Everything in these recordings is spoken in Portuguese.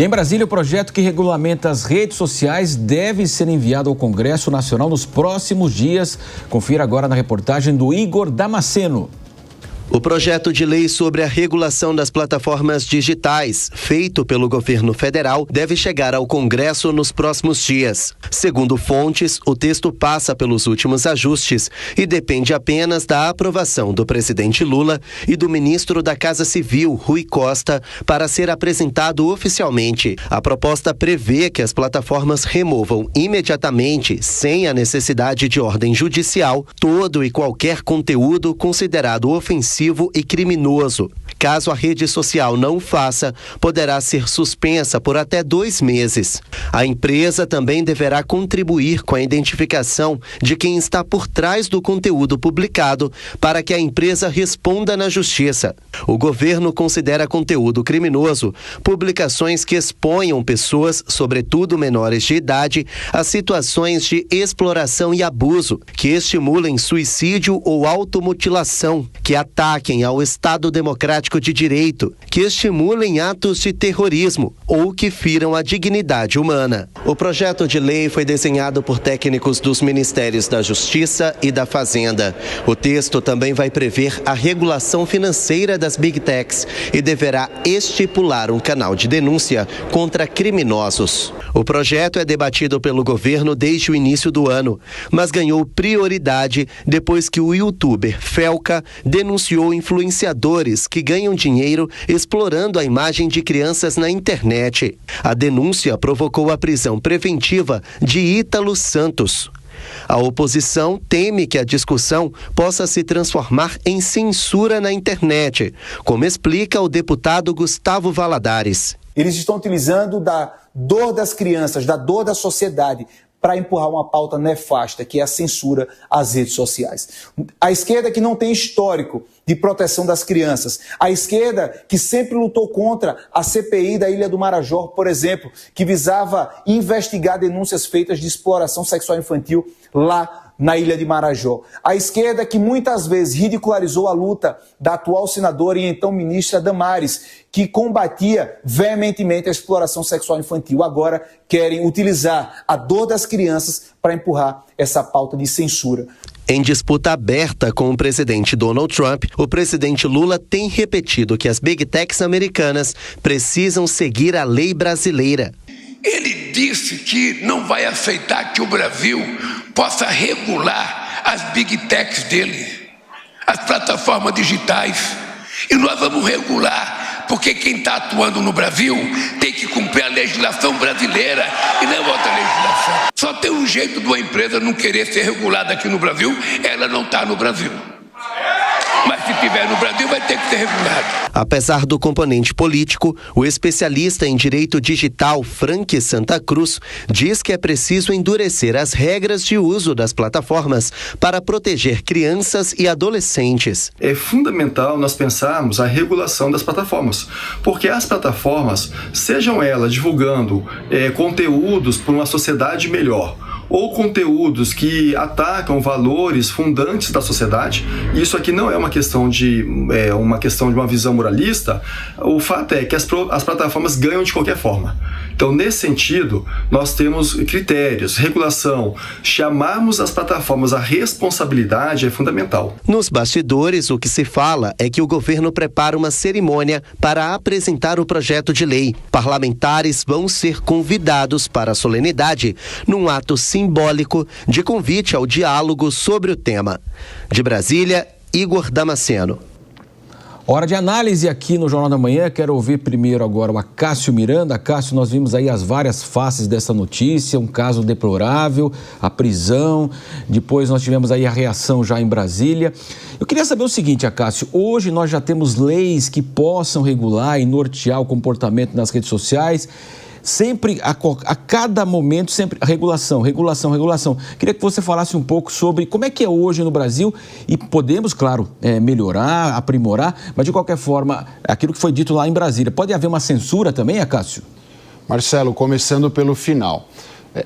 Em Brasília, o projeto que regulamenta as redes sociais deve ser enviado ao Congresso Nacional nos próximos dias. Confira agora na reportagem do Igor Damasceno. O projeto de lei sobre a regulação das plataformas digitais, feito pelo governo federal, deve chegar ao Congresso nos próximos dias. Segundo fontes, o texto passa pelos últimos ajustes e depende apenas da aprovação do presidente Lula e do ministro da Casa Civil, Rui Costa, para ser apresentado oficialmente. A proposta prevê que as plataformas removam imediatamente, sem a necessidade de ordem judicial, todo e qualquer conteúdo considerado ofensivo e criminoso. Caso a rede social não o faça, poderá ser suspensa por até 2 meses. A empresa também deverá contribuir com a identificação de quem está por trás do conteúdo publicado para que a empresa responda na justiça. O governo considera conteúdo criminoso publicações que exponham pessoas, sobretudo menores de idade, a situações de exploração e abuso, que estimulem suicídio ou automutilação, que ataquem ao Estado Democrático de Direito, que estimulem atos de terrorismo ou que firam a dignidade humana. O projeto de lei foi desenhado por técnicos dos Ministérios da Justiça e da Fazenda. O texto também vai prever a regulação financeira das Big Techs e deverá estipular um canal de denúncia contra criminosos. O projeto é debatido pelo governo desde o início do ano, mas ganhou prioridade depois que o youtuber Felca denunciou influenciadores que ganham dinheiro explorando a imagem de crianças na internet. A denúncia provocou a prisão preventiva de Ítalo Santos. A oposição teme que a discussão possa se transformar em censura na internet, como explica o deputado Gustavo Valadares. Eles estão utilizando da dor das crianças, da dor da sociedade, para empurrar uma pauta nefasta, que é a censura às redes sociais. A esquerda que não tem histórico de proteção das crianças. A esquerda que sempre lutou contra a CPI da Ilha do Marajó, por exemplo, que visava investigar denúncias feitas de exploração sexual infantil lá na Ilha de Marajó. A esquerda que muitas vezes ridicularizou a luta da atual senadora e então ministra Damares, que combatia veementemente a exploração sexual infantil. Agora querem utilizar a dor das crianças para empurrar essa pauta de censura. Em disputa aberta com o presidente Donald Trump, o presidente Lula tem repetido que as Big Techs americanas precisam seguir a lei brasileira. Ele disse que não vai aceitar que o Brasil possa regular as Big Techs dele, as plataformas digitais. E nós vamos regular, porque quem está atuando no Brasil tem que cumprir a legislação brasileira e não outra legislação. Só tem um jeito de uma empresa não querer ser regulada aqui no Brasil, ela não está no Brasil. Mas se estiver no Brasil, vai ter que ser regulado. Apesar do componente político, o especialista em direito digital Frank Santa Cruz diz que é preciso endurecer as regras de uso das plataformas para proteger crianças e adolescentes. É fundamental nós pensarmos a regulação das plataformas, porque as plataformas, sejam elas divulgando conteúdos para uma sociedade melhor, ou conteúdos que atacam valores fundantes da sociedade, isso aqui não é uma questão de uma visão moralista, o fato é que as plataformas ganham de qualquer forma. Então, nesse sentido, nós temos critérios, regulação, chamarmos as plataformas à responsabilidade é fundamental. Nos bastidores, o que se fala é que o governo prepara uma cerimônia para apresentar o projeto de lei. Parlamentares vão ser convidados para a solenidade, num ato simbólico de convite ao diálogo sobre o tema. De Brasília, Igor Damasceno. Hora de análise aqui no Jornal da Manhã. Quero ouvir primeiro agora o Acácio Miranda. Acácio, nós vimos aí as várias faces dessa notícia, um caso deplorável, a prisão, depois nós tivemos aí a reação já em Brasília. Eu queria saber o seguinte, Acácio, hoje nós já temos leis que possam regular e nortear o comportamento nas redes sociais. Sempre, a cada momento, sempre regulação. Queria que você falasse um pouco sobre como é que é hoje no Brasil e podemos, claro, melhorar, aprimorar, mas de qualquer forma, aquilo que foi dito lá em Brasília. Pode haver uma censura também, Acácio? Marcelo, começando pelo final.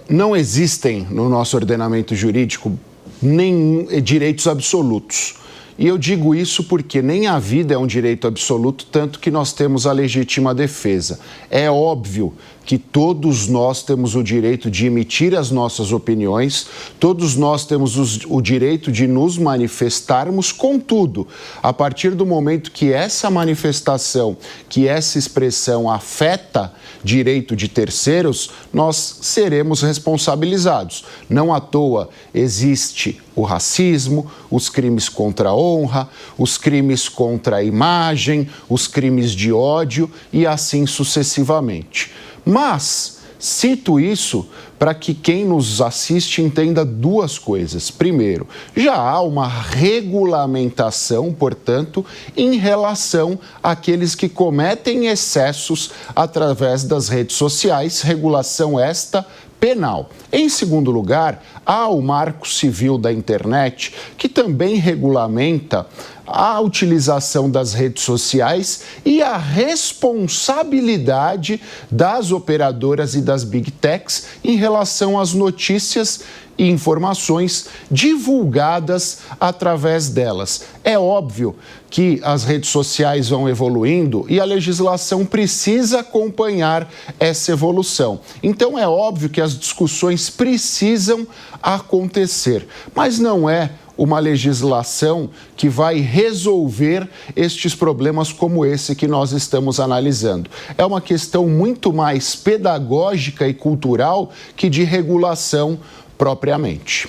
Não existem no nosso ordenamento jurídico nem direitos absolutos. E eu digo isso porque nem a vida é um direito absoluto, tanto que nós temos a legítima defesa. É óbvio que todos nós temos o direito de emitir as nossas opiniões, todos nós temos o direito de nos manifestarmos, contudo, a partir do momento que essa manifestação, que essa expressão afeta direito de terceiros, nós seremos responsabilizados. Não à toa existe o racismo, os crimes contra a honra, os crimes contra a imagem, os crimes de ódio e assim sucessivamente. Mas cito isso para que quem nos assiste entenda duas coisas. Primeiro, já há uma regulamentação, portanto, em relação àqueles que cometem excessos através das redes sociais, regulação esta penal. Em segundo lugar, há o Marco Civil da Internet, que também regulamenta a utilização das redes sociais e a responsabilidade das operadoras e das Big Techs em relação às notícias e informações divulgadas através delas. É óbvio que as redes sociais vão evoluindo e a legislação precisa acompanhar essa evolução. Então é óbvio que as discussões precisam acontecer, mas não é uma legislação que vai resolver estes problemas como esse que nós estamos analisando. É uma questão muito mais pedagógica e cultural que de regulação propriamente.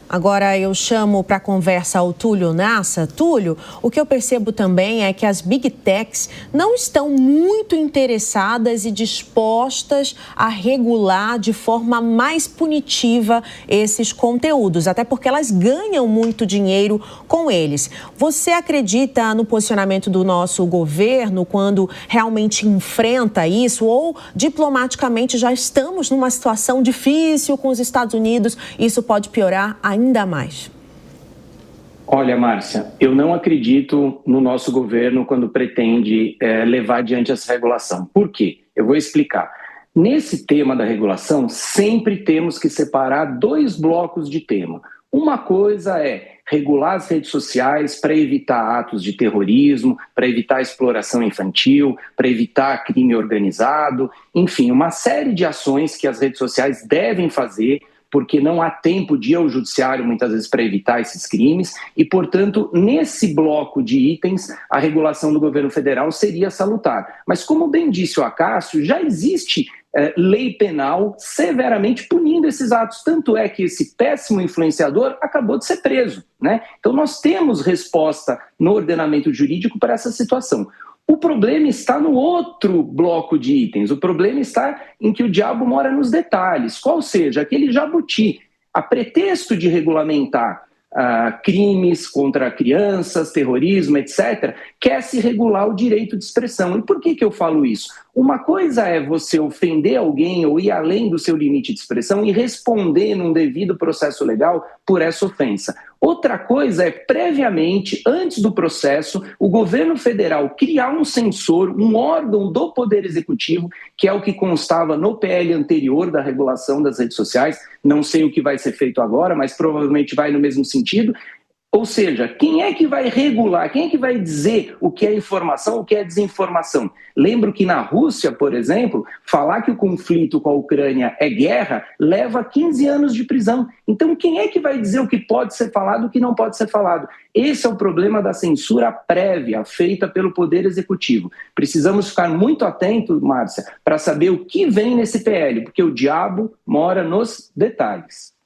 Agora eu chamo para conversa o Túlio Nassa. Túlio, o que eu percebo também é que as Big Techs não estão muito interessadas e dispostas a regular de forma mais punitiva esses conteúdos, até porque elas ganham muito dinheiro com eles. Você acredita no posicionamento do nosso governo quando realmente enfrenta isso ou diplomaticamente já estamos numa situação difícil com os Estados Unidos e isso pode piorar ainda mais? Olha, Márcia, eu não acredito no nosso governo quando pretende levar adiante essa regulação. Por quê? Eu vou explicar. Nesse tema da regulação, sempre temos que separar dois blocos de tema. Uma coisa é regular as redes sociais para evitar atos de terrorismo, para evitar exploração infantil, para evitar crime organizado, enfim, uma série de ações que as redes sociais devem fazer porque não há tempo de ir ao judiciário, muitas vezes, para evitar esses crimes e, portanto, nesse bloco de itens, a regulação do governo federal seria salutar. Mas, como bem disse o Acácio, já existe lei penal severamente punindo esses atos. Tanto é que esse péssimo influenciador acabou de ser preso, né? Então, nós temos resposta no ordenamento jurídico para essa situação. O problema está no outro bloco de itens. O problema está em que o diabo mora nos detalhes. Qual seja, aquele jabuti, a pretexto de regulamentar crimes contra crianças, terrorismo, etc., quer se regular o direito de expressão. E por que eu falo isso? Uma coisa é você ofender alguém ou ir além do seu limite de expressão e responder num devido processo legal por essa ofensa. Outra coisa é, previamente, antes do processo, o governo federal criar um censor, um órgão do Poder Executivo, que é o que constava no PL anterior da regulação das redes sociais. Não sei o que vai ser feito agora, mas provavelmente vai no mesmo sentido. Ou seja, quem é que vai regular, quem é que vai dizer o que é informação, o que é desinformação? Lembro que na Rússia, por exemplo, falar que o conflito com a Ucrânia é guerra leva 15 anos de prisão. Então, quem é que vai dizer o que pode ser falado e o que não pode ser falado? Esse é o problema da censura prévia feita pelo Poder Executivo. Precisamos ficar muito atentos, Márcia, para saber o que vem nesse PL, porque o diabo mora nos detalhes.